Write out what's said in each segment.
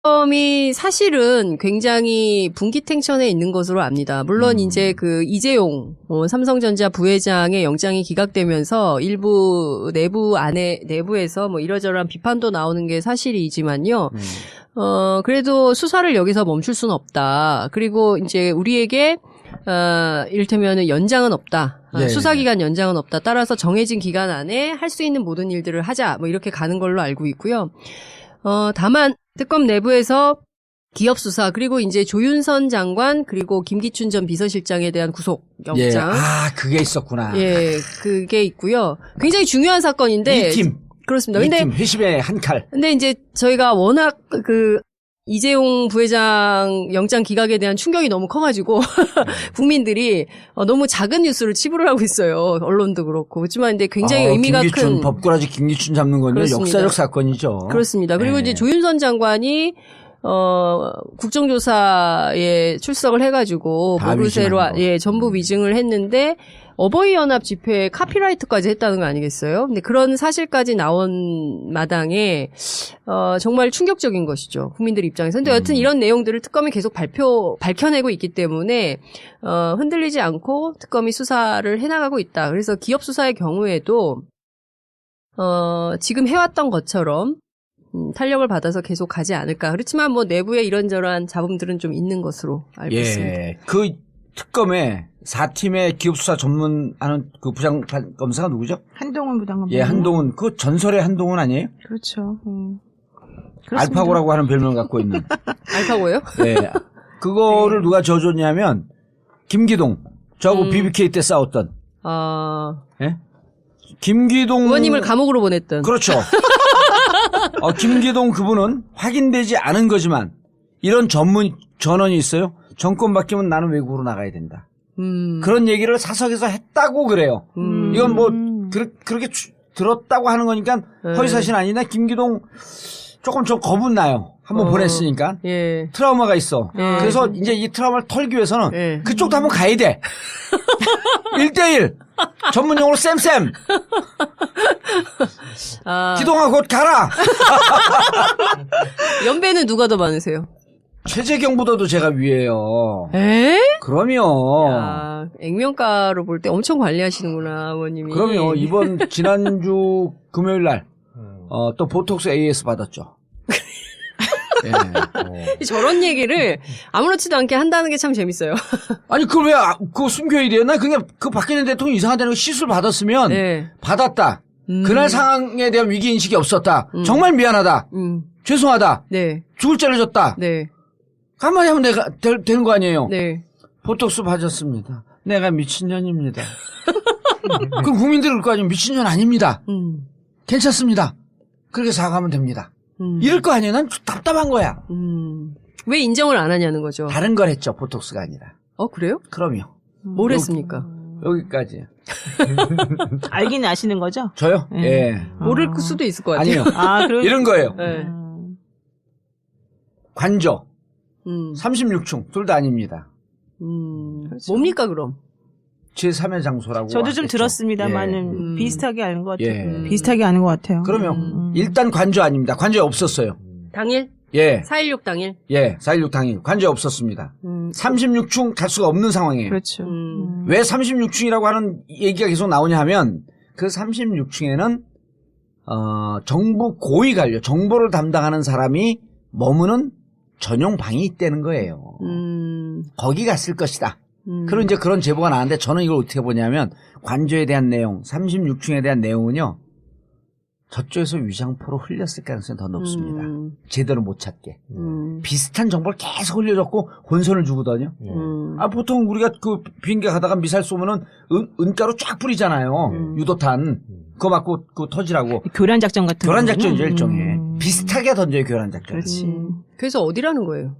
특검이 사실은 굉장히 분기탱천에 있는 것으로 압니다. 물론 이제 그 이재용 삼성전자 부회장의 영장이 기각되면서 일부 내부에서 뭐 이러저러한 비판도 나오는 게 사실이지만요. 그래도 수사를 여기서 멈출 수는 없다. 그리고 이제 우리에게 이를테면 연장은 없다. 예. 수사기간 연장은 없다. 따라서 정해진 기간 안에 할 수 있는 모든 일들을 하자. 뭐 이렇게 가는 걸로 알고 있고요. 다만 특검 내부에서 기업 수사 그리고 이제 조윤선 장관 그리고 김기춘 전 비서실장에 대한 구속 영장. 예. 아, 그게 있었구나. 예, 그게 있고요. 굉장히 중요한 사건인데. 이 팀. 그렇습니다. 이 근데 팀 회심의 한 칼. 근데 이제 저희가 워낙 이재용 부회장 영장 기각에 대한 충격이 너무 커가지고 국민들이 너무 작은 뉴스를 치부를 하고 있어요. 언론도 그렇고. 그렇지만 근데 굉장히 의미가 김기춘, 큰 법꾸라지 김기춘 잡는 건요. 그렇습니다. 역사적 사건이죠. 그렇습니다. 그리고 네. 이제 조윤선 장관이 국정조사에 출석을 해가지고 다 보르세로 위증한 거. 전부 위증을 했는데 어버이연합 집회에 카피라이트까지 했다는 거 아니겠어요? 근데 그런 사실까지 나온 마당에 정말 충격적인 것이죠. 국민들 입장에서. 근데 여튼 이런 내용들을 특검이 계속 밝혀내고 있기 때문에 흔들리지 않고 특검이 수사를 해나가고 있다. 그래서 기업 수사의 경우에도 지금 해왔던 것처럼 탄력을 받아서 계속 가지 않을까. 그렇지만 뭐 내부에 이런저런 잡음들은 좀 있는 것으로 알고 있습니다. 그 특검에 4팀의 기업수사 전문하는 그 부장검사가 누구죠? 한동훈 부장검사. 예, 한동훈. 그 전설의 한동훈 아니에요? 그렇죠. 알파고라고 하는 별명을 갖고 있는. 알파고예요? 예. 그거를 누가 져줬냐면 김기동. 저하고 BBK 때 싸웠던. 예? 김기동 의원님을 감옥으로 보냈던. 그렇죠. 김기동 그분은 확인되지 않은 거지만 이런 전원이 있어요. 정권 바뀌면 나는 외국으로 나가야 된다. 그런 얘기를 사석에서 했다고 그래요. 이건 뭐 그렇게 들었다고 하는 거니까 허위사실 아니나 김기동 조금 좀 겁은 나요. 한번 보냈으니까. 예. 트라우마가 있어. 그래서 이제 이 트라우마를 털기 위해서는 그쪽도 한번 가야 돼. 1대1. 전문용어로 쌤쌤. 기동아 곧 가라. 연배는 누가 더 많으세요? 최재경보다도 제가 위에요. 에? 그럼요. 야, 액면가로 볼 때 엄청 관리하시는구나, 어머님이. 그럼요. 지난주 금요일 날, 또 보톡스 AS 받았죠. 예. 저런 얘기를 아무렇지도 않게 한다는 게 참 재밌어요. 아니, 그걸 왜, 그거 숨겨야 돼요? 나 그냥 그 박근혜 대통령 이상하다는 거 시술 받았으면, 네. 받았다. 그날 상황에 대한 위기인식이 없었다. 정말 미안하다. 죄송하다. 네. 죽을 죄를 졌다. 네. 한마디 하면 내가 되는 거 아니에요? 네. 보톡스 받았습니다. 내가 미친년입니다. 그럼 국민들이 그럴 거 아니에요? 미친년 아닙니다. 괜찮습니다. 그렇게 사과하면 됩니다. 이럴 거 아니에요? 난 답답한 거야. 왜 인정을 안 하냐는 거죠. 다른 걸 했죠. 보톡스가 아니라. 그래요? 그럼요. 뭘 했습니까? 여기까지. 알긴 아시는 거죠? 저요? 예. 모를 수도 있을 것 같아요. 아니요. 이런 거예요. 네. 관저. 36층. 둘 다 아닙니다. 그렇죠. 뭡니까, 그럼? 제3의 장소라고. 저도 좀 했죠. 들었습니다만은 비슷하게 아는 것 같아요. 예. 비슷하게 아는 것 같아요. 그러면 일단 관저 아닙니다. 관저에 없었어요. 당일? 예. 4.16 당일? 예. 4.16 당일. 관저에 없었습니다. 36층 갈 수가 없는 상황이에요. 그렇죠. 왜 36층이라고 하는 얘기가 계속 나오냐 하면 그 36층에는 정부 고위 관료, 정보를 담당하는 사람이 머무는 전용 방이 있다는 거예요. 거기 갔을 것이다. 그리고 이제 그런 제보가 나왔는데 저는 이걸 어떻게 보냐면 관저에 대한 내용, 36층에 대한 내용은요. 저쪽에서 위장포로 흘렸을 가능성이 더 높습니다. 제대로 못 찾게. 비슷한 정보를 계속 흘려줬고 혼선을 주거든요. 보통 우리가 그 비행기 가다가 미사일 쏘면은 은가루 쫙 뿌리잖아요. 유도탄. 그거 맞고 그 터지라고. 교란 작전 같은 교란 작전이죠, 일종의. 비슷하게 던져요, 교란 작전. 그렇지. 그래서 어디라는 거예요?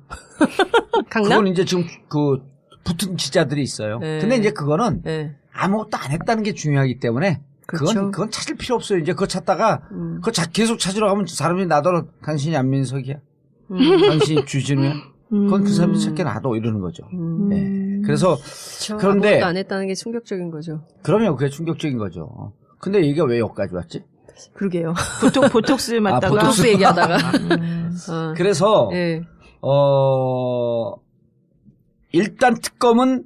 강남? 그건 이제 지금 그 붙은 지자들이 있어요. 네. 근데 이제 그거는 네. 아무것도 안 했다는 게 중요하기 때문에 그렇죠. 그건 찾을 필요 없어요. 이제 그거 찾다가 그거 계속 찾으러 가면 사람이 나더러 당신이 안민석이야. 당신이 주진우야. 그건 그 사람이 찾게 놔둬 이러는 거죠. 네. 그래서 그렇죠. 그런데 아무것도 안 했다는 게 충격적인 거죠. 그러면 그게 충격적인 거죠. 근데 얘기가 왜 여기까지 왔지? 그러게요. 보톡스 맞다가. 보톡스 얘기하다가. 그래서 네. 일단 특검은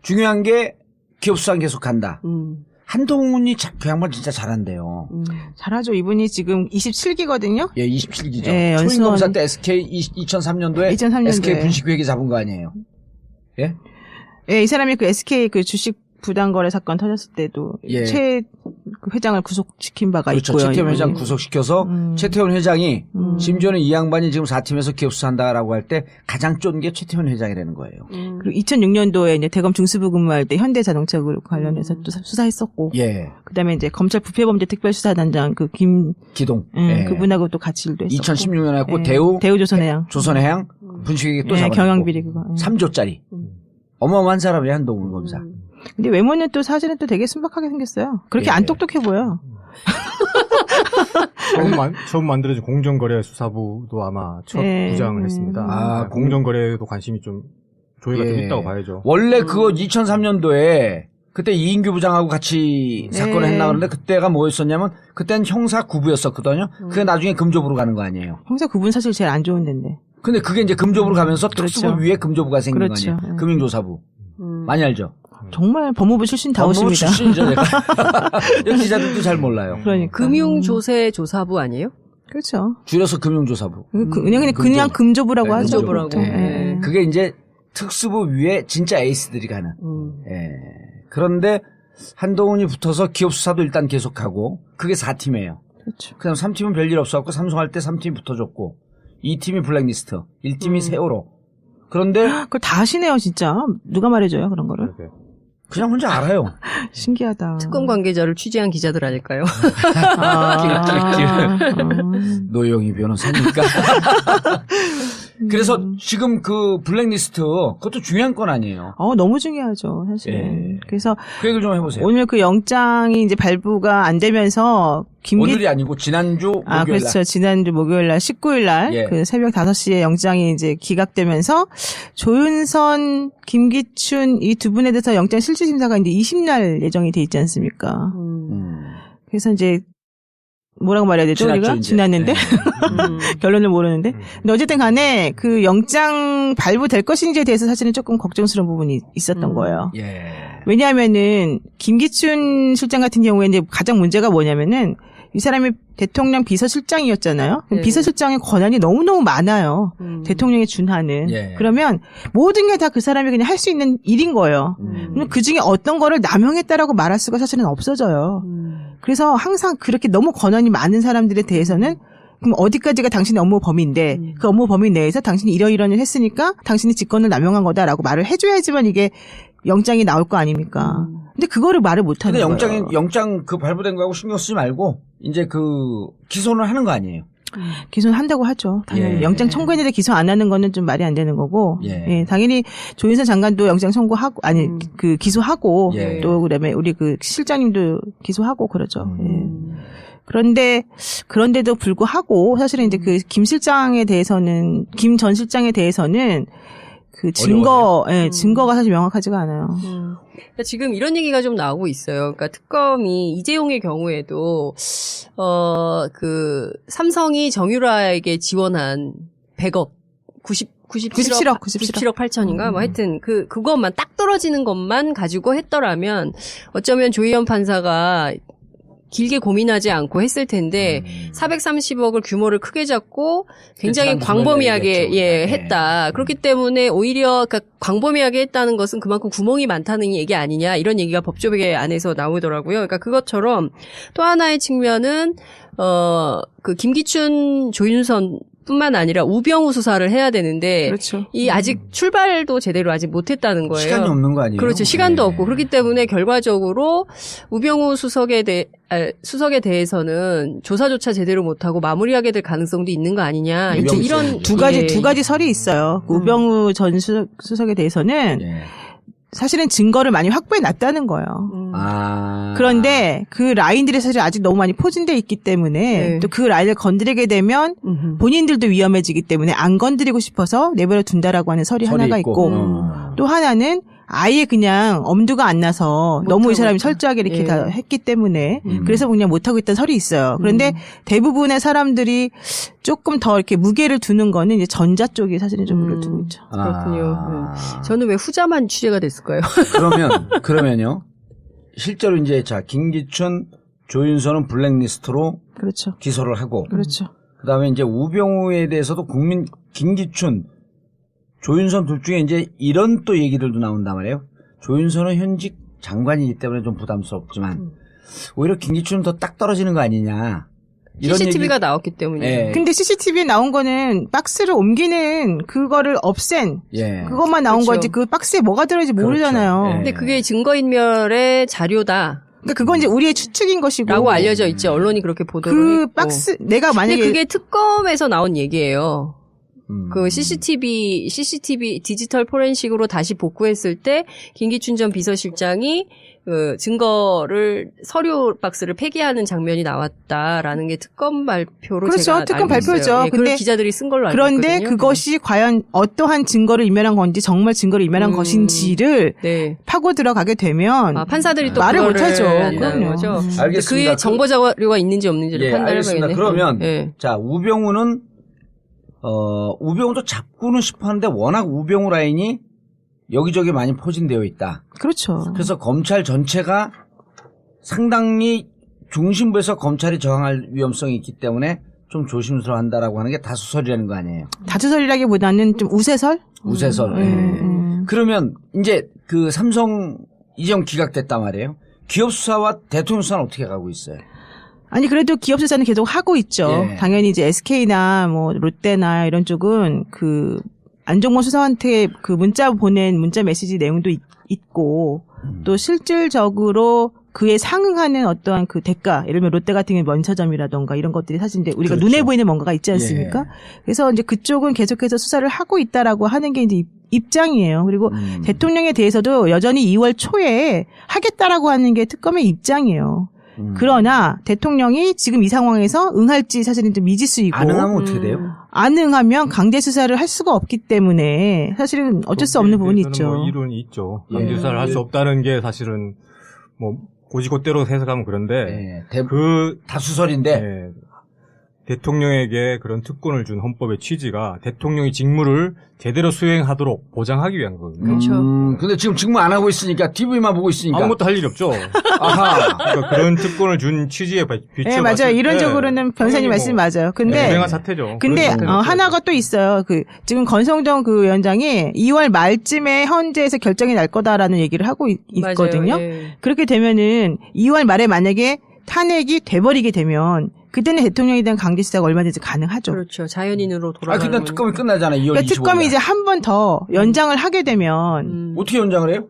중요한 게 기업 수사는 계속한다. 한동훈이 그 양반 진짜 잘한대요. 잘하죠. 이분이 지금 27기거든요. 예, 27기죠. 예, 초임검사 때 SK 2003년도에 2003년도에. SK 분식회계 잡은 거 아니에요? 예? 예, 이 사람이 그 SK 그 주식 부당거래 사건 터졌을 때도 예. 최 회장을 구속시킨 바가 그렇죠. 있고요. 최태원 회장 이분이. 구속시켜서 최태원 회장이 심지어는 이 양반이 지금 4팀에서 기업 수사한다라고 할 때 가장 쫀 게 최태원 회장이라는 거예요. 그리고 2006년도에 이제 대검 중수부 근무할 때 현대자동차 그룹 관련해서 또 수사했었고. 예. 그다음에 이제 검찰 부패범죄 특별수사단장 그 기동. 예. 그분하고 또 같이 일도 했었고. 2016년에 했고 예. 대우조선해양 조선해양. 분식회계 또 예, 잡았고. 경영비리 그거. 예. 3조짜리. 어마어마한 사람이에요, 한동훈 검사. 근데 외모는 또 사실은 또 되게 순박하게 생겼어요. 그렇게 예. 안 똑똑해 보여. 처음 만들어진 공정거래수사부도 아마 첫 예. 부장을 했습니다. 아, 공정거래도 관심이 좀 조회가 좀 예. 있다고 봐야죠. 원래 그거 2003년도에 그때 이인규 부장하고 같이 사건을 했나 그러는데 그때가 뭐였었냐면 그때는 형사 구부였었거든요. 그게 나중에 금조부로 가는 거 아니에요. 형사 구분 사실 제일 안 좋은 데인데. 근데 그게 이제 금조부로 가면서 그렇죠. 특수부 위에 금조부가 생긴 그렇죠. 거 아니에요. 예. 금융조사부. 많이 알죠? 정말 법무부 출신 법무부 다우십니다. 출신이죠, 제가. 여기 기자들도 잘 몰라요. 그러니까. 금융조세조사부 아니에요? 그렇죠. 줄여서 금융조사부. 그냥 금조부라고 네, 하죠. 금조부라고. 보통. 예. 그게 이제 특수부 위에 진짜 에이스들이 가는. 예. 그런데 한동훈이 붙어서 기업 수사도 일단 계속하고 그게 4팀이에요. 그렇죠. 그다음 3팀은 별일 없었고 삼성할 때 3팀이 붙어줬고 2팀이 블랙리스트, 1팀이 세월호. 그런데 그걸 다 아시네요, 진짜. 누가 말해줘요, 그런 거를. 이렇게. 그냥 혼자 알아요. 신기하다. 특검 관계자를 취재한 기자들 아닐까요? 노영희 변호사니까. 그래서 지금 그 블랙리스트 그것도 중요한 건 아니에요. 너무 중요하죠, 사실은. 예. 그래서 그 얘기를 좀 해보세요. 오늘 그 영장이 이제 발부가 안 되면서 오늘이 아니고 지난주 목요일 날. 그렇죠. 지난주 목요일 날 19일 날 예. 그 새벽 5시에 영장이 이제 기각되면서 조윤선, 김기춘 이 두 분에 대해서 영장 실질 심사가 이제 20날 예정이 돼 있지 않습니까? 그래서 이제 뭐라고 말해야 되죠? 지났죠, 우리가 이제. 지났는데 네. 결론을 모르는데. 근데 어쨌든 간에 그 영장 발부될 것인지에 대해서 사실은 조금 걱정스러운 부분이 있었던 거예요. 예. 왜냐하면은 김기춘 실장 같은 경우에 이제 가장 문제가 뭐냐면은 이 사람이 대통령 비서실장이었잖아요. 그럼 네. 비서실장의 권한이 너무너무 많아요. 대통령에 준하는. 예. 그러면 모든 게 다 그 사람이 그냥 할 수 있는 일인 거예요. 그럼 그 중에 어떤 거를 남용했다라고 말할 수가 사실은 없어져요. 그래서 항상 그렇게 너무 권한이 많은 사람들에 대해서는 그럼 어디까지가 당신의 업무 범위인데 그 업무 범위 내에서 당신이 이러이러한 일을 했으니까 당신이 직권을 남용한 거다라고 말을 해줘야지만 이게 영장이 나올 거 아닙니까? 근데 그거를 말을 못 하는 근데 거예요. 영장 그 발부된 거하고 신경 쓰지 말고 이제 그 기소를 하는 거 아니에요. 기소한다고 하죠. 당연히 예. 영장 청구했는데 기소 안 하는 거는 좀 말이 안 되는 거고. 예. 예, 당연히 조윤선 장관도 영장 청구하고 그 기소하고 예. 또 그다음에 우리 그 실장님도 기소하고 그러죠. 예. 그런데도 불구하고 사실은 이제 그 김 실장에 대해서는 김 전 실장에 대해서는 그 증거가 사실 명확하지가 않아요. 그러니까 지금 이런 얘기가 좀 나오고 있어요. 그러니까 특검이 이재용의 경우에도 그 삼성이 정유라에게 지원한 100억 97억 8천인가 뭐 하여튼 그것만 딱 떨어지는 것만 가지고 했더라면 어쩌면 조희연 판사가 길게 고민하지 않고 했을 텐데 430억을 규모를 크게 잡고 굉장히 광범위하게 했다. 그렇기 때문에 오히려 그러니까 광범위하게 했다는 것은 그만큼 구멍이 많다는 얘기 아니냐 이런 얘기가 법조계 안에서 나오더라고요. 그러니까 그것처럼 또 하나의 측면은 그 김기춘, 조윤선 뿐만 아니라 우병우 수사를 해야 되는데 그렇죠. 이 아직 출발도 제대로 아직 못했다는 거예요. 시간이 없는 거 아니에요? 그렇죠. 시간도 네. 없고 그렇기 때문에 결과적으로 우병우 수석에 대해서는 조사조차 제대로 못하고 마무리하게 될 가능성도 있는 거 아니냐. 이제 이런 두 가지 설이 있어요. 그 우병우 전 수석에 대해서는 예. 사실은 증거를 많이 확보해 놨다는 거예요. 그런데 그 라인들이 사실 아직 너무 많이 포진돼 있기 때문에 네. 또 그 라인을 건드리게 되면 본인들도 위험해지기 때문에 안 건드리고 싶어서 내버려 둔다라고 하는 설이 하나가 있고 또 하나는 아예 그냥 엄두가 안 나서 너무 이 사람이 철저하게 이렇게 예. 다 했기 때문에 그래서 그냥 못하고 있다는 설이 있어요. 그런데 대부분의 사람들이 조금 더 이렇게 무게를 두는 거는 이제 전자 쪽이 사실은 좀 무게를 두고 있죠. 그렇군요. 저는 왜 후자만 취재가 됐을까요? 그러면요. 실제로 이제 자 김기춘, 조윤선은 블랙리스트로 그렇죠. 기소를 하고 그렇죠. 그다음에 이제 우병우에 대해서도 김기춘, 조윤선 둘 중에 이제 이런 또 얘기들도 나온단 말이에요. 조윤선은 현직 장관이기 때문에 좀 부담스럽지만 오히려 김기춘은 더 딱 떨어지는 거 아니냐. 이런 CCTV가 얘기. 나왔기 때문에. 예. 근데 CCTV에 나온 거는 박스를 옮기는 그거를 없앤 예. 그것만 나온 그렇죠. 거지 그 박스에 뭐가 들어있는지 모르잖아요. 그렇죠. 예. 근데 그게 증거인멸의 자료다. 그러니까 그건 이제 우리의 추측인 것이고. 라고 알려져 있지. 언론이 그렇게 보도를 그 했고. 박스 내가 근데 만약에 그게 특검에서 나온 얘기예요. 그 CCTV 디지털 포렌식으로 다시 복구했을 때 김기춘 전 비서실장이 그 증거를 서류 박스를 폐기하는 장면이 나왔다라는 게 특검 발표로 그렇죠. 제가 특검 알고 있어요. 발표죠. 예, 그걸 근데 기자들이 쓴 걸로 알고 그런데 있거든요. 그것이 과연 어떠한 증거를 인멸한 건지 정말 증거를 인멸한 것인지를 네. 파고 들어가게 되면 판사들이 또 말을 그거를 못하죠. 한다는 그럼요. 거죠. 알겠습니다. 그게 정보 자료가 있는지 없는지를 예, 알겠습니다. 판단해봐야겠네. 그러면 예. 자 우병우는 우병우도 잡고는 싶었는데 워낙 우병우 라인이 여기저기 많이 포진되어 있다. 그렇죠. 그래서 검찰 전체가 상당히 중심부에서 검찰이 저항할 위험성이 있기 때문에 좀 조심스러워한다라고 하는 게 다수설이라는 거 아니에요. 다수설이라기보다는 좀 우세설? 우세설. 예. 그러면 이제 그 삼성 이전 기각됐단 말이에요. 기업 수사와 대통령 수사는 어떻게 가고 있어요? 아니 그래도 기업 수사는 계속 하고 있죠. 예. 당연히 이제 SK나 뭐 롯데나 이런 쪽은 그 안종범 수사한테 그 문자 보낸 문자 메시지 내용도 있고 또 실질적으로 그에 상응하는 어떠한 그 대가, 예를 들면 롯데 같은 경우 면차점이라던가 이런 것들이 사실 이제 우리가 그렇죠. 눈에 보이는 뭔가가 있지 않습니까? 예. 그래서 이제 그쪽은 계속해서 수사를 하고 있다라고 하는 게 이제 입장이에요. 그리고 대통령에 대해서도 여전히 2월 초에 하겠다라고 하는 게 특검의 입장이에요. 그러나 대통령이 지금 이 상황에서 응할지 사실은 좀 미지수이고 안 응하면 어떻게 돼요? 안 응하면 강제 수사를 할 수가 없기 때문에 사실은 어쩔 수 없는 부분이 있죠. 뭐 이론이 있죠. 예. 강제 수사를 할 수 없다는 게 사실은 뭐 고지고대로 해석하면 그런데 그 다수설인데 예, 대통령에게 그런 특권을 준 헌법의 취지가 대통령이 직무를 제대로 수행하도록 보장하기 위한 거거든요. 그렇죠. 근데 지금 직무 안 하고 있으니까 TV만 보고 있으니까 아무것도 할 일이 없죠. 아하. 그러니까 그런 특권을 준 취지에 비춰. 네, 맞아요. 이론적으로는 변호사님 말씀이 맞아요. 근데 불행한 사태죠. 근데 그런 사태죠. 하나가 또 있어요. 그 지금 권성동 그 위원장이 2월 말쯤에 헌재에서 결정이 날 거다라는 얘기를 하고 있거든요. 맞아요. 예. 그렇게 되면은 2월 말에 만약에 탄핵이 돼버리게 되면 그때는 대통령에 대한 강제 수사가 얼마든지 가능하죠. 그렇죠. 자연인으로 아 돌아가는 근데 특검이 끝나잖아. 2월 그러니까 25일. 특검이 이제 한 번 더 연장을 하게 되면 어떻게 연장을 해요?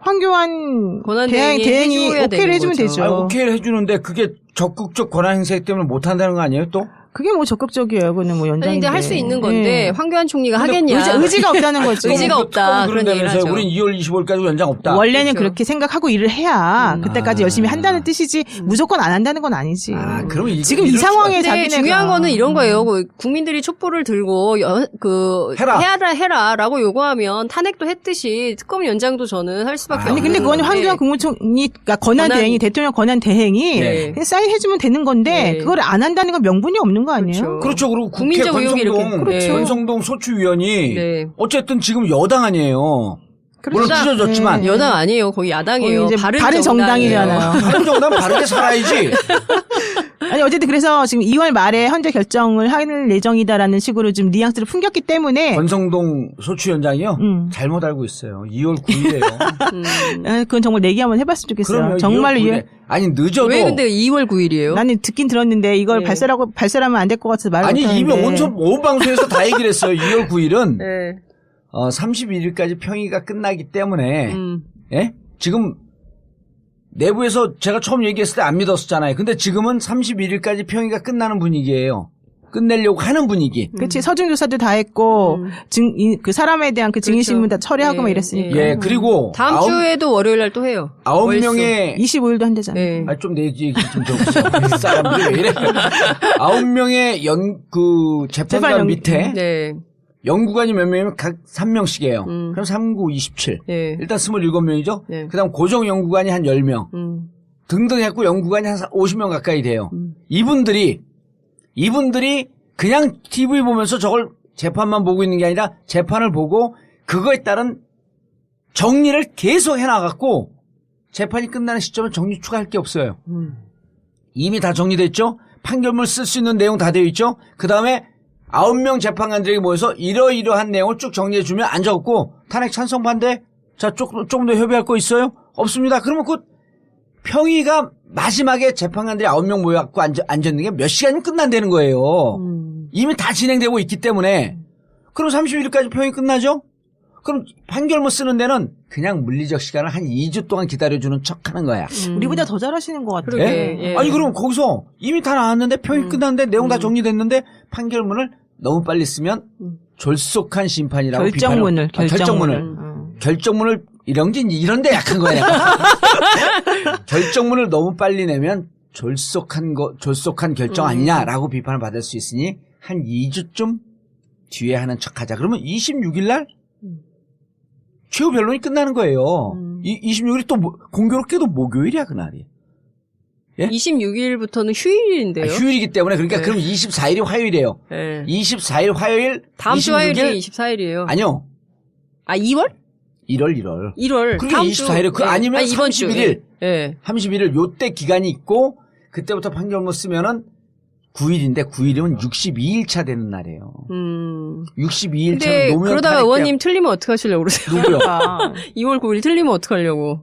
황교안 권한 대행이 해줘야 오케이를 되는 해주면 거죠. 되죠. 아니, 오케이를 해주는데 그게 적극적 권한 행사 때문에 못 한다는 거 아니에요? 또? 그게 뭐 적극적이에요. 그거는 뭐 아니 연장인데. 이제 할 수 있는 건데 예. 황교안 총리가 하겠냐? 의지가 없다는 거죠. 의지가 없다. 그런 얘기를 하죠. 우린 2월 25일까지 연장 없다. 원래는 그렇죠. 그렇게 생각하고 일을 해야 그때까지 열심히 한다는 뜻이지 무조건 안 한다는 건 아니지. 아, 그러면 이게 지금 이 이럴 상황에 근데 자기네가 중요한 거는 이런 거예요. 그 국민들이 촛불을 들고 해라. 해라라고 요구하면 탄핵도 했듯이 특검 연장도 저는 할 수밖에 아니 없는 근데 그건 건데. 황교안 국무총리 그러니까 권한 권한- 대행이 대통령 권한 대행이 네. 그냥 사인해주면 되는 건데 네. 그걸 안 한다는 건 명분이 없는 거 아니에요? 그렇죠. 그리고 국회 국민적 의혹이 이렇게- 권성동, 그렇죠. 권성동 소추위원이 네. 어쨌든 지금 여당 아니에요. 물론 그렇죠. 찢어졌지만 네. 여당 아니에요. 거기 야당이에요. 거기 이제 바른 바른 정당이잖아요. 다른 정당 바르게 살아야지. 아니 어쨌든 그래서 지금 2월 말에 헌재 결정을 할 예정이다라는 식으로 좀 뉘앙스를 풍겼기 때문에 권성동 소추위원장이요. 잘못 알고 있어요. 2월 9일이에요. 그건 정말 내기 한번 해봤으면 좋겠어요. 정말로 아니 늦어도 왜 근데 2월 9일이에요? 나는 듣긴 들었는데 이걸 네. 발설하면 안 될 것 같아서 말을 아니 이미 못하는데. 온 방송에서 다 얘기를 했어요. 2월 9일은 네. 31일까지 평의가 끝나기 때문에 예? 지금 내부에서 제가 처음 얘기했을 때 안 믿었었잖아요. 근데 지금은 31일까지 평의가 끝나는 분위기예요. 끝내려고 하는 분위기. 그렇지. 서중조사도 다 했고 그 사람에 대한 그 증인신문 다 처리하고 막 이랬으니까. 예, 그리고 다음 주에도 월요일 날 또 해요. 9명의 25일도 한대잖아. 네. 좀 내 얘기 좀 들어보세요. 사람들이 왜 이래? 9명의 재판관 밑에 네. 연구관이 몇 명이면 각 3명씩이에요. 그럼 3, 9, 27. 네. 일단 27명이죠. 네. 그다음 고정 연구관이 한 10명. 등등 했고 연구관이 한 50명 가까이 돼요. 이분들이 그냥 TV 보면서 저걸 재판만 보고 있는 게 아니라 재판을 보고 그거에 따른 정리를 계속 해나갔고 재판이 끝나는 시점에 정리 추가할 게 없어요. 이미 다 정리됐죠. 판결문 쓸 수 있는 내용 다 되어 있죠. 그 다음에 9명 재판관들에게 모여서 이러이러한 내용을 쭉 정리해주면 안 적고 탄핵 찬성 반대 자 조금 더 협의할 거 있어요? 없습니다. 그러면 그 평의가 마지막에 재판관들이 9명 모여갖고 앉았는 게 몇 시간이면 끝난다는 거예요. 이미 다 진행되고 있기 때문에. 그럼 31일까지 평이 끝나죠? 그럼 판결문 쓰는 데는 그냥 물리적 시간을 한 2주 동안 기다려주는 척 하는 거야. 우리보다 더 잘하시는 것 같아요. 그러게. 예. 아니, 그럼 거기서 이미 다 나왔는데 평이 끝났는데 내용 다 정리됐는데 판결문을 너무 빨리 쓰면 졸속한 심판이라고 결정문을 이런데 약한 거야. 결정문을 너무 빨리 내면 졸속한 결정 아니냐라고 비판을 받을 수 있으니 한 2주쯤 뒤에 하는 척하자. 그러면 26일 날 최후 변론이 끝나는 거예요. 26일이 또 공교롭게도 목요일이야 그날이. 예? 26일부터는 휴일인데요. 휴일이기 때문에 그러니까 네. 그럼 24일이 화요일이에요. 네. 24일 화요일 다음 주 26일 화요일이 24일이에요. 아니요. 2월? 1월. 1월. 그러니까 24일에 그 아니면 이번 주. 31일. 예. 31일 요때 기간이 있고 그때부터 판결문 쓰면은 9일인데 9일이면 62일 차 되는 날이에요. 62일 차 근데 노무현 그러다가 탄핵 의원님 틀리면 어떡하시려고 그러세요? 누구요? 2월 9일 틀리면 어떡하려고.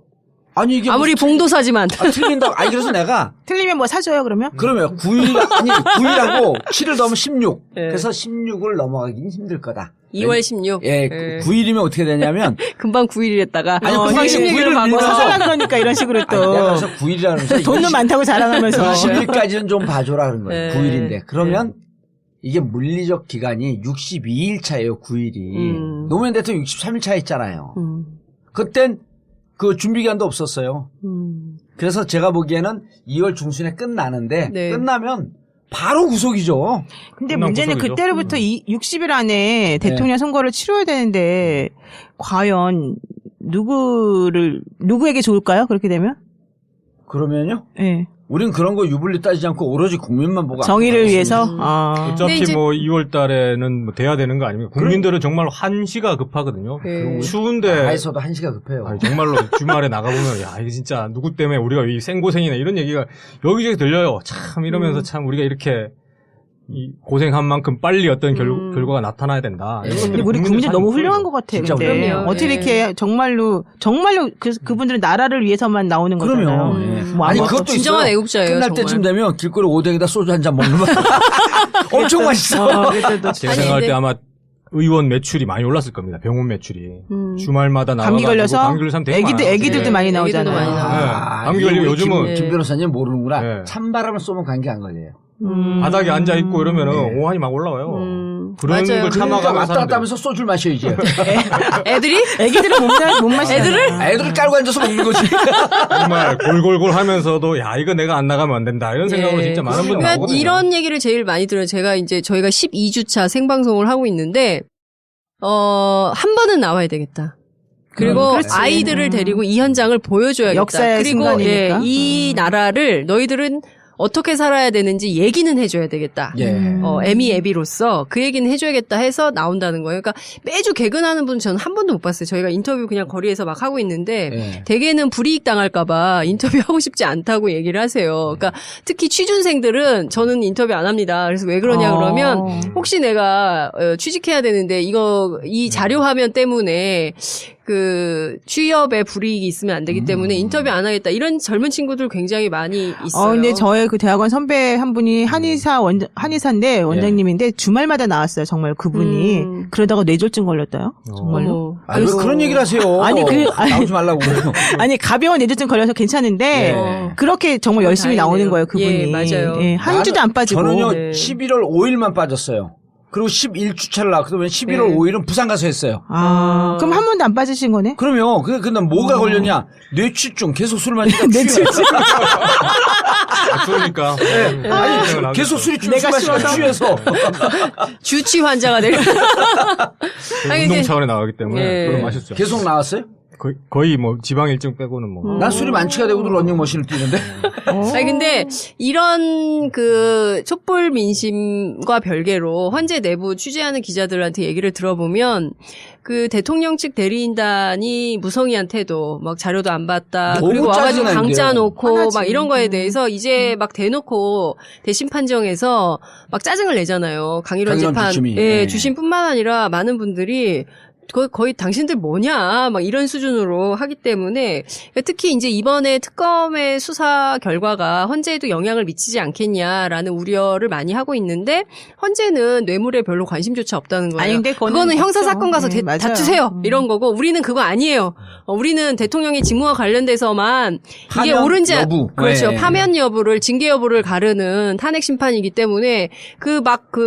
아니 이게 아무리 봉도사지만. 틀린다고. 아니 그래서 내가 틀리면 뭐 사줘요 그러면? 그러면 9일하고 7을 더하면 16. 네. 그래서 16을 넘어가기는 힘들 거다. 2월 16. 예, 예. 9일이면 어떻게 되냐면 금방 9일이 됐다가. 아니, 금방 9일, 16일로 9일을 바꿔서. 사달라 그러니까 이런 식으로 아니, 내가 또 그래서 9일이라면서 돈도 많다고 자랑하면서 20일까지는 좀 봐줘라 그런 거예요. 네. 9일인데. 그러면 이게 물리적 기간이 62일 차예요, 9일이. 노무현 대통령 63일 차 했잖아요. 그땐 그 준비기간도 없었어요. 그래서 제가 보기에는 2월 중순에 끝나는데 네. 끝나면 바로 구속이죠. 근데 끝난 문제는 구속이죠. 그때로부터 60일 안에 대통령 선거를 치러야 되는데 과연 누구에게 좋을까요? 그렇게 되면? 그러면요? 예. 우린 그런 거 유불리 따지지 않고 오로지 국민만 보고 정의를 앞으로 위해서? 가겠습니다. 아. 어차피 이제- 뭐 2월 달에는 뭐 돼야 되는 거 아닙니까? 국민들은 정말 한시가 급하거든요. 네. 추운데 나라에서도 한시가 급해요. 아니, 정말로 주말에 나가보면 야 이게 진짜 누구 때문에 우리가 이 생고생이나 이런 얘기가 여기저기 들려요. 참 이러면서 참 우리가 이렇게 이 고생한 만큼 빨리 어떤 결과가 나타나야 된다. 이런 근데 것들이 우리 국민들 국민들 너무 참 훌륭한 것 같아요. 진짜 근데 그럼요. 어떻게 예. 이렇게 정말로 그분들은 나라를 위해서만 나오는 거잖아요. 그럼요. 예. 뭐 아니 아무것도 그것도 진정한 있어요. 애국자예요. 끝날 정말. 때쯤 되면 길거리 오뎅에다 소주 한 잔 먹는 거 엄청 맛있어. 제가 아니, 생각할 근데- 때 아마 의원 매출이 많이 올랐을 겁니다. 병원 매출이 주말마다 나가서 감기 걸려서 감기 걸린 사람 되게 많아요. 애기들도 예. 많이 애기들도 나오잖아요. 많이 나와요. 네. 감기 걸리면 이게 요즘은 김 변호사님 모르는구나. 네. 찬바람을 쏘면 감기 안 걸려요. 바닥에 앉아 있고 이러면은 네. 오한이 막 올라와요. 그런 맞아요. 걸 그러니까 참아가면서 왔다 갔다 사람들이. 하면서 소주를 마셔야지. 애들이? 애기들은 못 마시잖아요. 애들을? 애들을 깔고 앉아서 먹는 거지. 정말 골골골 하면서 야 이거 내가 안 나가면 안 된다 이런 생각으로 예. 진짜 많은 분들 그러니까 나오거든요. 이런 얘기를 제일 많이 들어요. 저희가 12주차 생방송을 하고 있는데, 한 번은 나와야 되겠다. 그리고 그렇지. 아이들을 데리고 이 현장을 보여줘야겠다. 역사의 그리고 순간이니까. 이 나라를 너희들은 어떻게 살아야 되는지 얘기는 해줘야 되겠다. 예. 애미애비로서 그 얘기는 해줘야겠다 해서 나온다는 거예요. 그러니까 매주 개근하는 분 저는 한 번도 못 봤어요. 저희가 인터뷰 그냥 거리에서 막 하고 있는데 예. 대개는 불이익 당할까봐 인터뷰하고 싶지 않다고 얘기를 하세요. 그러니까 특히 취준생들은 저는 인터뷰 안 합니다. 그래서 왜 그러냐 그러면 혹시 내가 취직해야 되는데 이 자료 화면 때문에 그 취업에 불이익이 있으면 안 되기 때문에 인터뷰 안 하겠다. 이런 젊은 친구들 굉장히 많이 있어요. 근데 저의 그 대학원 선배 한 분이 한의사인데 원장님인데 주말마다 나왔어요. 정말 그분이 그러다가 뇌졸중 걸렸다요. 정말로. 아, 왜 그런 얘기를 하세요? 아니, 나오지 말라고. 아니 가벼운 뇌졸중 걸려서 괜찮은데 그렇게 정말 열심히 다행이네요. 나오는 거예요. 그분이. 예, 맞아요. 예, 한 주도 안 빠지고. 저는요, 네. 11월 5일만 빠졌어요. 그리고 11주차를 나왔거든요. 11월 네. 5일은 부산 가서 했어요. 그럼 한 번도 안 빠지신 거네? 그러면, 근데 뭐가 걸렸냐? 뇌출중. 계속 술 마시니까. 뇌출중. 그러니까. 아니, 계속 술이 내가 마시니까 싫어서. 취해서. 주치 환자가 되려. 아니, 운동 근데- 차원에 나가기 때문에 예. 그걸 마셨죠. 계속 나왔어요? 거의 뭐 지방 일정 빼고는 뭐. 난 술이 만취가 되고도 런닝머신을 뛰는데. 아니 근데 이런 그 촛불 민심과 별개로 헌재 내부 취재하는 기자들한테 얘기를 들어보면 그 대통령 측 대리인단이 무성의한 태도, 막 자료도 안 봤다, 너무 그리고 와가지고 짜증나는데요. 강짜 놓고 화나지. 막 이런 거에 대해서 이제 막 대놓고 대심 판정에서 막 짜증을 내잖아요. 강일원 강일원 재판 주심이. 예, 네. 주심뿐만 아니라 많은 분들이 거의 당신들 뭐냐 막 이런 수준으로 하기 때문에 특히 이제 이번에 특검의 수사 결과가 헌재에도 영향을 미치지 않겠냐라는 우려를 많이 하고 있는데 헌재는 뇌물에 별로 관심조차 없다는 거예요. 아니, 근데 그거는 형사 없죠. 사건 가서 맞아요. 다투세요 이런 거고 우리는 그거 아니에요. 우리는 대통령의 직무와 관련돼서만 이게 파면 옳은지 여부. 그렇죠. 네. 파면 여부를 징계 여부를 가르는 탄핵 심판이기 때문에 그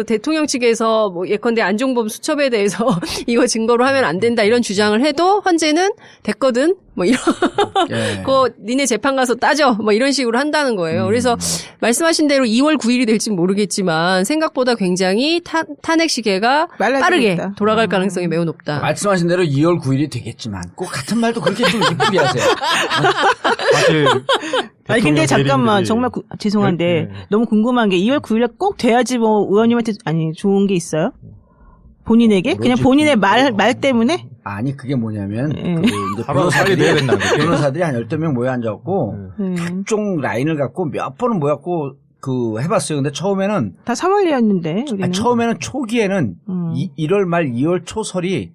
대통령 측에서 뭐 예컨대 안종범 수첩에 대해서 이거 증거로 하면 안 된다 이런 주장을 해도 헌재는 됐거든 뭐 이런 예. 거 니네 재판 가서 따져 뭐 이런 식으로 한다는 거예요. 그래서 말씀하신 대로 2월 9일이 될지 모르겠지만 생각보다 굉장히 탄핵 시계가 빨라지고 빠르게 있다. 돌아갈 가능성이 매우 높다. 말씀하신 대로 2월 9일이 되겠지만 꼭 같은 말도 그렇게 좀 이쁘게 하세요. 사실 아니 근데 대통령 잠깐만 대리인들이- 정말 죄송한데 네. 너무 궁금한 게 2월 9일에 꼭 돼야지 뭐 의원님한테 아니 좋은 게 있어요? 본인에게? 그냥 모르지. 본인의 말 때문에? 아니, 그게 뭐냐면, 예. 그 이제 하루 빨리 내야 된다는 거지. 변호사들이 한 10명 모여 앉아갖고, 각종 라인을 갖고 몇 번은 모였고, 해봤어요. 근데 처음에는, 다 3월이었는데 우리는. 처음에는 초기에는 1월 말 2월 초설이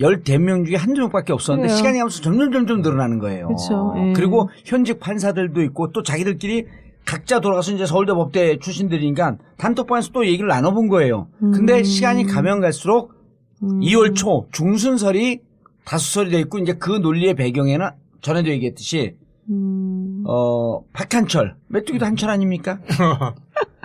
10대명 중에 한두 명밖에 없었는데 그래요. 시간이 가면서 점점 늘어나는 거예요. 그쵸. 예. 그리고 현직 판사들도 있고 또 자기들끼리 각자 돌아가서 이제 서울대 법대 출신들이니까 단톡방에서 또 얘기를 나눠본 거예요. 근데 시간이 가면 갈수록 2월 초 중순설이 다수설이 돼 있고 이제 그 논리의 배경에는 전에도 얘기했듯이 박한철 메뚜기도 한철 아닙니까?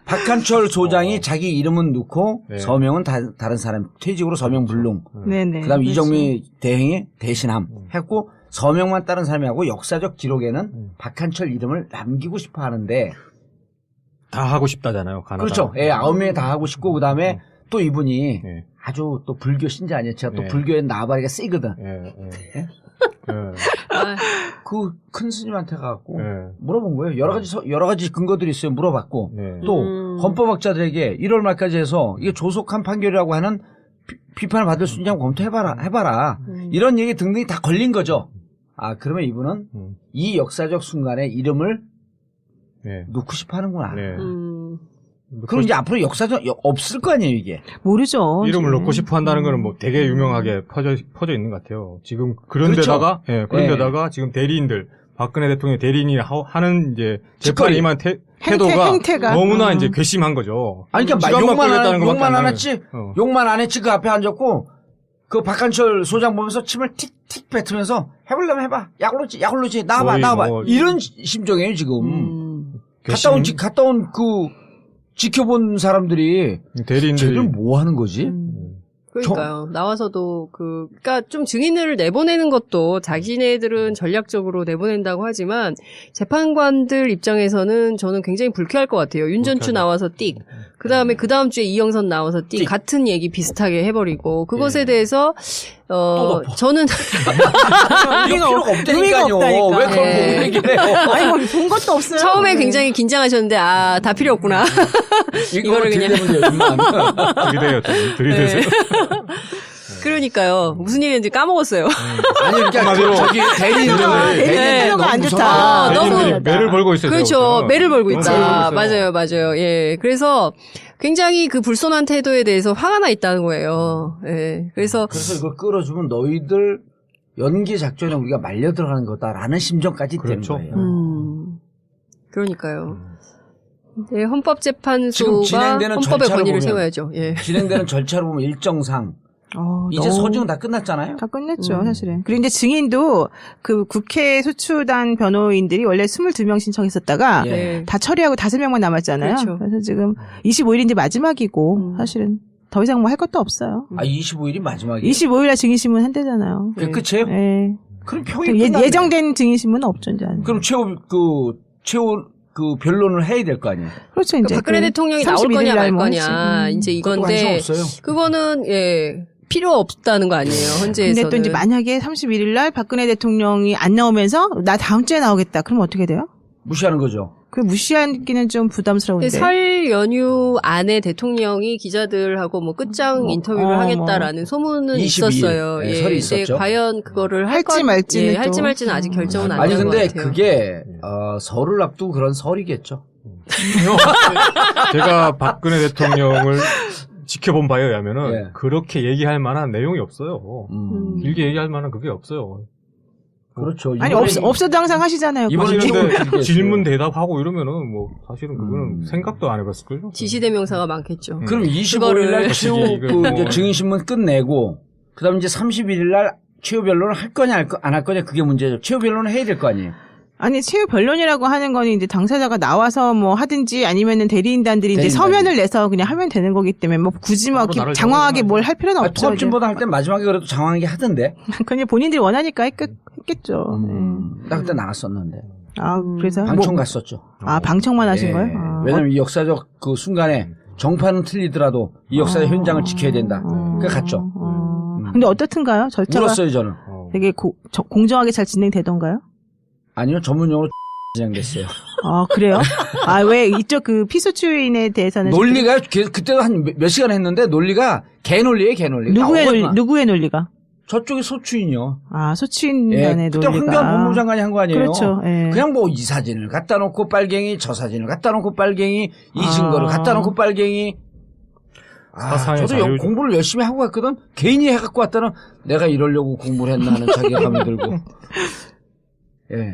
박한철 소장이 자기 이름은 넣고 네. 서명은 다른 사람 퇴직으로 서명 불능. 네네. 그다음 그렇죠. 이정미 대행이 대신함 했고 서명만 다른 사람이 하고 역사적 기록에는 박한철 이름을 남기고 싶어 하는데 다 하고 싶다잖아요. 가나다. 그렇죠. 예, 9명이 다 하고 싶고 그다음에 또 이분이 예. 아주 또 불교 신자 아니에요. 제가 또 네. 불교에 나발이가 세거든. 예. 아, 그 큰 스님한테 가갖고 예. 물어본 거예요. 여러 가지 근거들이 있어요. 물어봤고 네. 또 헌법학자들에게 1월 말까지 해서 이게 조속한 판결이라고 하는 비판을 받을 수 있냐고 해봐라. 이런 얘기 등등이 다 걸린 거죠. 아 그러면 이분은 이 역사적 순간에 이름을 네. 놓고 싶어 하는구나. 네. 그럼 이제 앞으로 역사적 없을 거 아니에요 이게. 모르죠. 이름을 지금. 넣고 싶어 한다는 거는 뭐 되게 유명하게 퍼져 있는 것 같아요. 지금 그런 그렇죠. 데다가, 예, 그런 네. 데다가 지금 대리인들, 박근혜 대통령 대리인이 하는 이제 재판에 짓거리. 임한 태도가 행태가. 너무나 이제 괘씸한 거죠. 아니 그러니까 시간만 끌렸다는 것밖에 욕만 안 안 나와요. 했지. 어. 욕만 안 했지 그 앞에 앉았고 그 박한철 소장 보면서 침을 틱틱 뱉으면서 해보려면 해봐. 약올로지 나와봐 거의 나와봐. 뭐- 이런 심정이에요 지금. 괘씸- 갔다 온 지켜본 사람들이 대리인들이 쟤들 뭐 하는 거지? 그러니까요. 나와서도 그러니까 좀 증인을 내보내는 것도 자기네들은 전략적으로 내보낸다고 하지만 재판관들 입장에서는 저는 굉장히 불쾌할 것 같아요. 윤전추 불쾌하죠. 나와서 띡. 그다음에 그 다음 주에 이영선 나와서 띡. 띡. 같은 얘기 비슷하게 해버리고 그것에 예. 대해서 저는 의미가 없다니까요. 의미가 없다니까. 왜 그걸 예. 보고 얘기를 해요? 아니 뭐 본 것도 없어요. 처음에 굉장히 긴장하셨는데 다 필요 없구나. 이거를 그냥 들이대요. 들이대세요. 그러니까요. 무슨 일인지 까먹었어요. 아니 그러니까 한마디로 저기 대리인들을 태도가 안 좋다. 아, 너무- 대리인들이 매를 벌고 있어요. 그렇죠. 제가 매를 벌고 너무 있다. 매를 벌고 있어요. 맞아요. 예. 그래서 굉장히 그 불손한 태도에 대해서 화가 나 있다는 거예요. 예. 그래서 그래서 이걸 끌어주면 너희들 연기 작전에 우리가 말려 들어가는 거다라는 심정까지 그렇죠. 되는 거예요. 그러니까요. 네, 지금 헌법재판소가 진행되는 헌법의 절차를 권위를 보면 세워야죠. 예. 진행되는 절차를 보면 일정상 이제 너무 소증 다 끝났잖아요. 다 끝냈죠, 사실은. 그리고 이제 증인도 그 국회 소추단 변호인들이 원래 22명 신청했었다가 예. 네. 다 처리하고 5명만 남았잖아요. 그렇죠. 그래서 지금 25일인데 마지막이고 사실은 더 이상 뭐 할 것도 없어요. 25일이 마지막이에요. 25일날 증인신문 한대잖아요. 그게 끝이에요? 예. 그럼 표이 끝났네. 예정된 증인신문은 없죠, 이제. 그럼 최후 변론을 해야 될 거 아니에요. 그렇죠, 이제. 박근혜 대통령이 나올 31일 거냐 말 날 뭐 거냐 할지. 이제 그것도 관심 이건데 없어요. 그거는 예 필요 없다는 거 아니에요 헌재에서는. 근데 또 이제 만약에 31일 날 박근혜 대통령이 안 나오면서 나 다음 주에 나오겠다. 그럼 어떻게 돼요? 무시하는 거죠. 그 무시하기는 좀 부담스러운데. 설 연휴 안에 대통령이 기자들하고 뭐 끝장 인터뷰를 하겠다라는 소문은 22일. 있었어요. 네, 예. 설이 근데 있었죠. 과연 그거를 할지 말지는 예, 또. 할지 말지는 아직 결정은 안 아니 된 것 근데 같아요. 그게 설을 앞두고 그런 설이겠죠. 제가 박근혜 대통령을 지켜본 바에 의하면은 예. 그렇게 얘기할 만한 내용이 없어요. 길게 얘기할 만한 그게 없어요. 그렇죠. 아니 없어도 항상 하시잖아요. 이번에 그거. 좀 질문 대답하고 이러면은 뭐 사실은 그거는 생각도 안 해봤을걸요. 지시대명사가 많겠죠. 그럼 25일 그거를 날 최후 이거 그 뭐. 이제 증인신문 끝내고 그다음 이제 31일 날 최후 변론을 할 거냐 안 할 거냐 그게 문제죠. 최후 변론을 해야 될 거 아니에요. 아니 최후 변론이라고 하는 거는 이제 당사자가 나와서 뭐 하든지 아니면은 대리인단들이 이제 대리인단이. 서면을 내서 그냥 하면 되는 거기 때문에 뭐 굳이 막 바로 나를 장황하게 정하지 뭘 할 필요는 없죠. 투합진보다 할 때 마지막에 그래도 장황하게 하던데. 그냥 본인들이 원하니까 했겠죠. 나 그때 나갔었는데 아 그래서 방청 뭐, 갔었죠. 아 방청만 하신 예. 거예요? 아, 왜냐면 이 역사적 그 순간에 정파는 틀리더라도 이 역사의 현장을 지켜야 된다. 그래 갔죠. 근데 어떻든가요? 절차가 울었어요 저는. 되게 공정하게 잘 진행되던가요? 아니요 전문용어로 진행됐어요. 아 그래요? 아 왜 이쪽 그 피소추인에 대해서는 논리가 그때도 한 몇 시간 했는데 논리가 개논리예요 개논리. 누구의 논리가? 저쪽이 소추인이요. 아 예, 소추인단의 그때 논리가. 황교안 법무장관이 한 거 아니에요. 그렇죠. 예. 그냥 뭐 이 사진을 갖다 놓고 빨갱이 저 사진을 갖다 놓고 빨갱이 이 증거를 갖다 놓고 빨갱이. 사상의 저도 자유- 공부를 열심히 하고 갔거든. 개인이 해갖고 왔다는 내가 이러려고 공부를 했나 하는 자괴감이 들고. 예.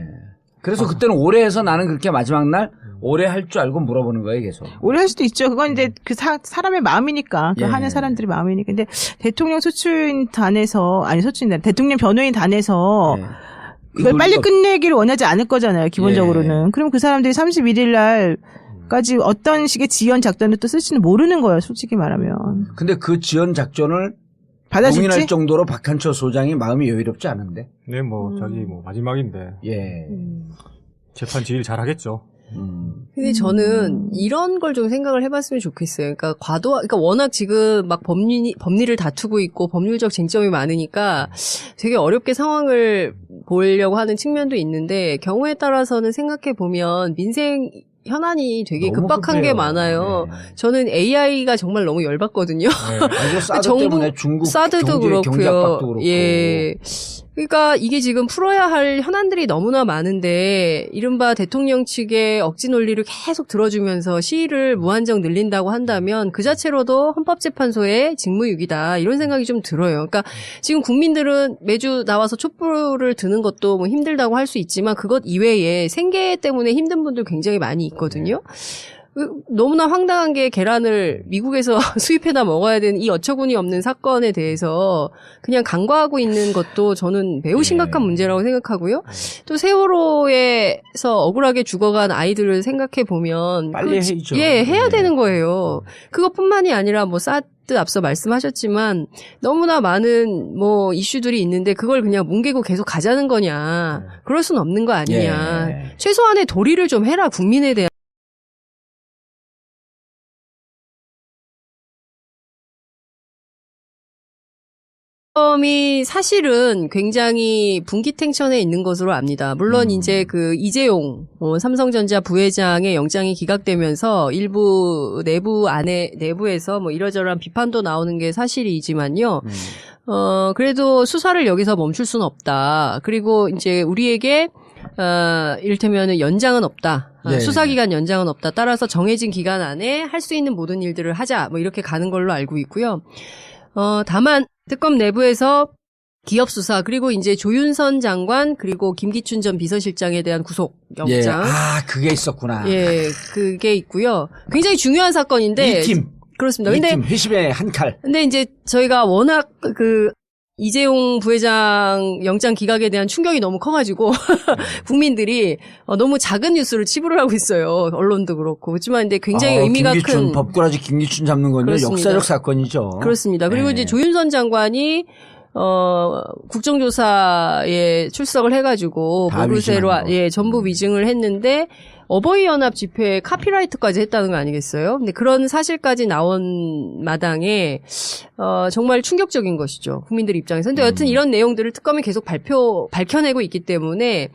그래서 그때는 오래 해서 나는 그렇게 마지막 날 오래 할 줄 알고 물어보는 거예요 계속. 오래 할 수도 있죠. 그건 이제 그 사람의 마음이니까. 그 예. 하는 사람들의 마음이니까. 근데 대통령 대통령 변호인 단에서 예. 이걸 빨리 그걸 끝내기를 원하지 않을 거잖아요. 기본적으로는. 예. 그럼 그 사람들이 31일 날까지 어떤 식의 지연 작전을 또 쓸지는 모르는 거예요. 솔직히 말하면. 근데 그 지연 작전을 받아줄지? 동의할 정도로 박한철 소장이 마음이 여유롭지 않은데. 네, 뭐 자기 뭐 마지막인데 예. 재판 지휘를 잘 하겠죠. 근데 저는 이런 걸 좀 생각을 해봤으면 좋겠어요. 그러니까 그러니까 워낙 지금 막 법리를 다투고 있고 법률적 쟁점이 많으니까 되게 어렵게 상황을 보려고 하는 측면도 있는데 경우에 따라서는 생각해 보면 민생 현안이 되게 너무 급박한 게 급해요. 많아요. 네. 저는 AI가 정말 너무 열받거든요. 아주 사드 정부 때문에 중국 사드도 경제 압박도 그렇고요. 그렇고. 예. 그러니까 이게 지금 풀어야 할 현안들이 너무나 많은데 이른바 대통령 측의 억지 논리를 계속 들어주면서 시일을 무한정 늘린다고 한다면 그 자체로도 헌법재판소의 직무유기다 이런 생각이 좀 들어요. 그러니까 지금 국민들은 매주 나와서 촛불을 드는 것도 뭐 힘들다고 할 수 있지만 그것 이외에 생계 때문에 힘든 분들 굉장히 많이 있거든요. 너무나 황당한 게 계란을 미국에서 수입해다 먹어야 되는 이 어처구니 없는 사건에 대해서 그냥 간과하고 있는 것도 저는 매우 심각한 문제라고 생각하고요. 또 세월호에서 억울하게 죽어간 아이들을 생각해 보면 빨리 해야죠. 예, 해야 네. 되는 거예요. 그것뿐만이 아니라 뭐 사드 앞서 말씀하셨지만 너무나 많은 뭐 이슈들이 있는데 그걸 그냥 뭉개고 계속 가자는 거냐. 그럴 수는 없는 거 아니냐. 예. 최소한의 도리를 좀 해라 국민에 대한. 이 사실은 굉장히 분기탱천에 있는 것으로 압니다. 물론 이제 그 이재용 삼성전자 부회장의 영장이 기각되면서 일부 내부에서 뭐 이러저러한 비판도 나오는 게 사실이지만요. 그래도 수사를 여기서 멈출 수는 없다. 그리고 이제 우리에게 이를테면 연장은 없다. 예. 수사기간 연장은 없다. 따라서 정해진 기간 안에 할 수 있는 모든 일들을 하자. 뭐 이렇게 가는 걸로 알고 있고요. 다만 특검 내부에서 기업 수사 그리고 이제 조윤선 장관 그리고 김기춘 전 비서실장에 대한 구속 예. 영장. 아, 그게 있었구나. 예, 그게 있고요. 굉장히 중요한 사건인데. 이 팀. 그렇습니다. 근데 이팀 회심의 한 칼. 근데 이제 저희가 워낙 이재용 부회장 영장 기각에 대한 충격이 너무 커가지고 국민들이 너무 작은 뉴스를 치부를 하고 있어요. 언론도 그렇고. 그렇지만 근데 굉장히 의미가 김기춘, 큰 법꾸라지 김기춘 잡는 건요 그렇습니다. 역사적 사건이죠. 그렇습니다. 그리고 네. 이제 조윤선 장관이 국정조사에 출석을 해가지고 다 모르쇠로 위증한 거. 전부 위증을 했는데 어버이 연합 집회에 카피라이트까지 했다는 거 아니겠어요? 근데 그런 사실까지 나온 마당에 정말 충격적인 것이죠. 국민들 입장에서. 근데 여튼 이런 내용들을 특검이 계속 밝혀내고 있기 때문에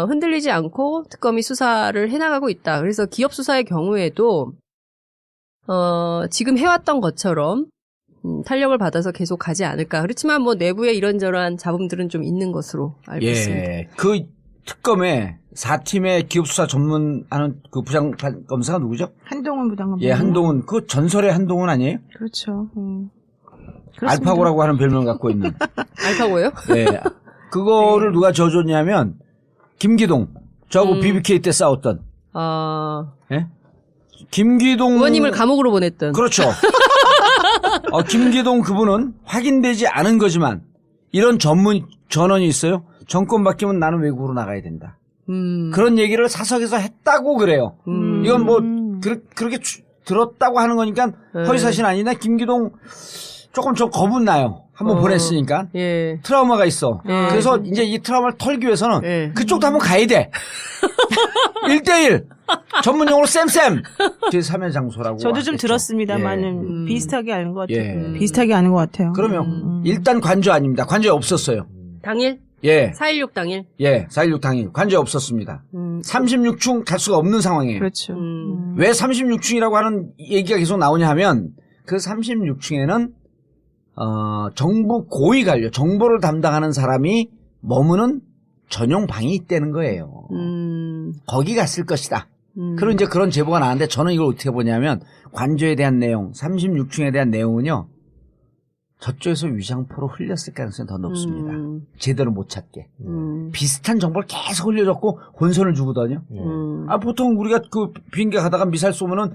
흔들리지 않고 특검이 수사를 해나가고 있다. 그래서 기업 수사의 경우에도 지금 해왔던 것처럼 탄력을 받아서 계속 가지 않을까. 그렇지만 뭐 내부에 이런저런 잡음들은 좀 있는 것으로 알고 있습니다. 예. 그 특검에 4팀의 기업 수사 전문하는 그 부장 검사가 누구죠? 한동훈 부장검사. 예, 한동훈. 그 전설의 한동훈 아니에요? 그렇죠. 그렇습니다. 알파고라고 하는 별명 갖고 있는. 알파고요? 예. 그거를 누가 져줬냐면 김기동. 저하고 BBK 때 싸웠던. 예? 김기동 의원님을 감옥으로 보냈던. 그렇죠. 김기동 그분은 확인되지 않은 거지만 이런 전원이 있어요. 정권 바뀌면 나는 외국으로 나가야 된다. 그런 얘기를 사석에서 했다고 그래요. 이건 뭐 그렇게 들었다고 하는 거니까 허위사실 아니나 김기동 조금 좀 겁은 나요. 한번 보냈으니까. 예. 트라우마가 있어. 그래서 이제 이 트라우마를 털기 위해서는 그쪽도 한번 가야 돼. 1대1 전문용어로 쌤쌤 제3의 장소라고. 저도 좀 했죠. 들었습니다만은 비슷하게 아는 것 같아요. 예. 비슷하게 아는 것 같아요. 그러면 일단 관저 아닙니다. 관저에 없었어요. 당일? 예. 4.16 당일? 예. 4.16 당일 관저에 없었습니다. 36층 갈 수가 없는 상황이에요. 그렇죠. 왜 36층이라고 하는 얘기가 계속 나오냐 하면 그 36층에는 정부 고위 관료, 정보를 담당하는 사람이 머무는 전용 방이 있다는 거예요. 거기 갔을 것이다. 그런 이제 그런 제보가 나왔는데 저는 이걸 어떻게 보냐면 관저에 대한 내용, 36층에 대한 내용은요. 저쪽에서 위장포로 흘렸을 가능성이 더 높습니다. 제대로 못 찾게. 비슷한 정보를 계속 흘려줬고 혼선을 주거든요. 보통 우리가 그 비행기 가다가 미사일 쏘면은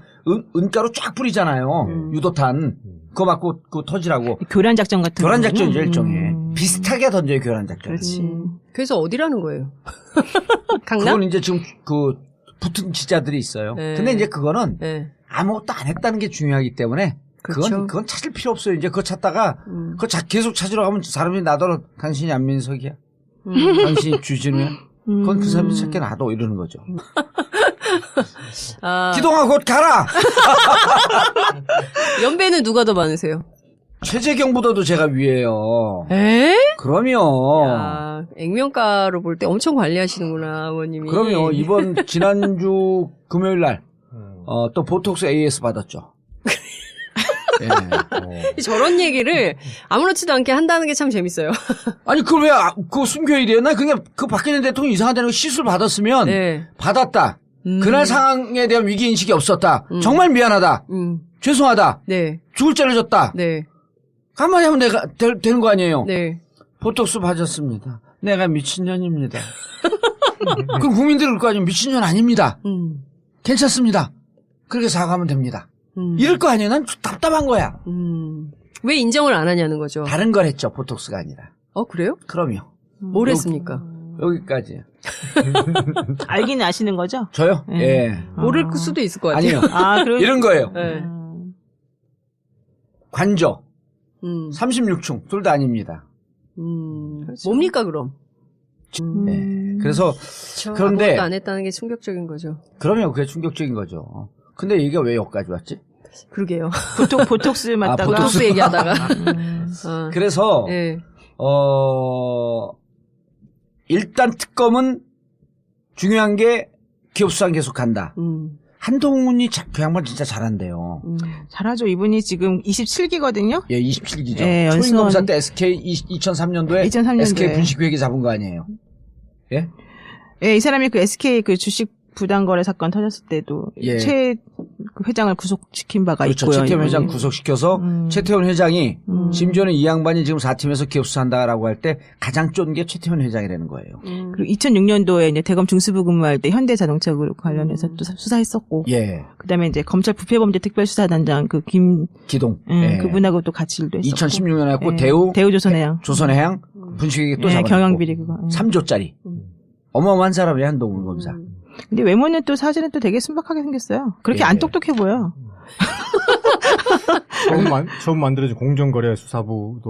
은가루 쫙 뿌리잖아요. 유도탄. 그거 맞고 그 터지라고. 교란 작전 같은 교란 거군요. 작전이죠, 일종의. 비슷하게 던져요, 교란 작전. 그렇지. 그래서 어디라는 거예요? 강남? 그건 이제 지금 그 붙은 지자들이 있어요. 네. 근데 이제 그거는 네. 아무것도 안 했다는 게 중요하기 때문에 그렇죠. 그건 찾을 필요 없어요. 이제 그거 찾다가 그거 계속 찾으러 가면 사람이 나더러 당신이 안민석이야. 당신이 주진우야. 그건 그 사람이 찾게 놔둬 이러는 거죠. 기동아 곧 가라. 연배는 누가 더 많으세요? 최재경보다도 제가 위에요. 에? 그럼요. 야, 액면가로 볼 때 엄청 관리하시는구나, 어머님이. 그럼요. 이번 지난주 금요일 날 또 보톡스 AS 받았죠. 예. 저런 얘기를 아무렇지도 않게 한다는 게 참 재밌어요. 아니 그걸 왜 그 순교해야 돼요? 나 그냥 그 박근혜 대통령 이상하다는 거 시술 받았으면 네. 받았다. 그날 상황에 대한 위기 인식이 없었다. 정말 미안하다. 죄송하다. 네. 죽을 죄를 졌다. 네. 한마디 하면 내가 되는 거 아니에요. 네. 보톡스 받았습니다. 내가 미친년입니다. 그럼 국민들이 그럴 거 아니에요. 미친년 아닙니다. 괜찮습니다. 그렇게 사과하면 됩니다. 이럴 거 아니에요. 난 답답한 거야. 왜 인정을 안 하냐는 거죠. 다른 걸 했죠. 보톡스가 아니라. 그래요? 그럼요. 뭘 했습니까? 여기까지. 알긴 아시는 거죠? 저요? 네. 예. 모를 수도 있을 것 같아요. 아니요. 이런 거예요. 네. 관저. 36층. 둘 다 아닙니다. 뭡니까, 그럼? 네. 그래서, 그렇죠. 그런데. 아무것도 안 했다는 게 충격적인 거죠. 그러면 그게 충격적인 거죠. 근데 얘기가 왜 여기까지 왔지? 그러게요. 보톡스 맞다가. 보톡스 얘기하다가. 그래서, 네. 일단 특검은 중요한 게 기업 수사는 계속 간다. 한동훈이 그 양반 진짜 잘한대요. 잘하죠. 이분이 지금 27기거든요. 예, 27기죠. 예, 초임검사 때 SK 2003년도에 2003년도에. SK 분식회계 잡은 거 아니에요? 예? 예, 이 사람이 그 SK 그 주식 부당거래 사건 터졌을 때도 예. 최 회장을 구속시킨 바가 그렇죠. 있고요. 최태원 회장 예. 구속시켜서 최태원 회장이 음. 심지어는 이 양반이 지금 4팀에서 기업 수사한다라고 할 때 가장 쫀 게 최태원 회장이라는 거예요. 그리고 2006년도에 이제 대검 중수부 근무할 때 현대자동차 그룹 관련해서 또 수사했었고, 예. 그다음에 이제 검찰 부패범죄 특별수사단장 그 김 기동. 예. 그분하고 또 같이 일도 했었고. 2016년에 했고 예. 대우조선해양 조선해양 분식회계 또 예, 잡아냈고 경영비리 그거. 예. 3조짜리. 어마어마한 사람이야 한동훈 검사. 근데 외모는 또 사실은 또 되게 순박하게 생겼어요. 그렇게 예. 안 똑똑해 보여. 처음 만들어진 공정거래 수사부도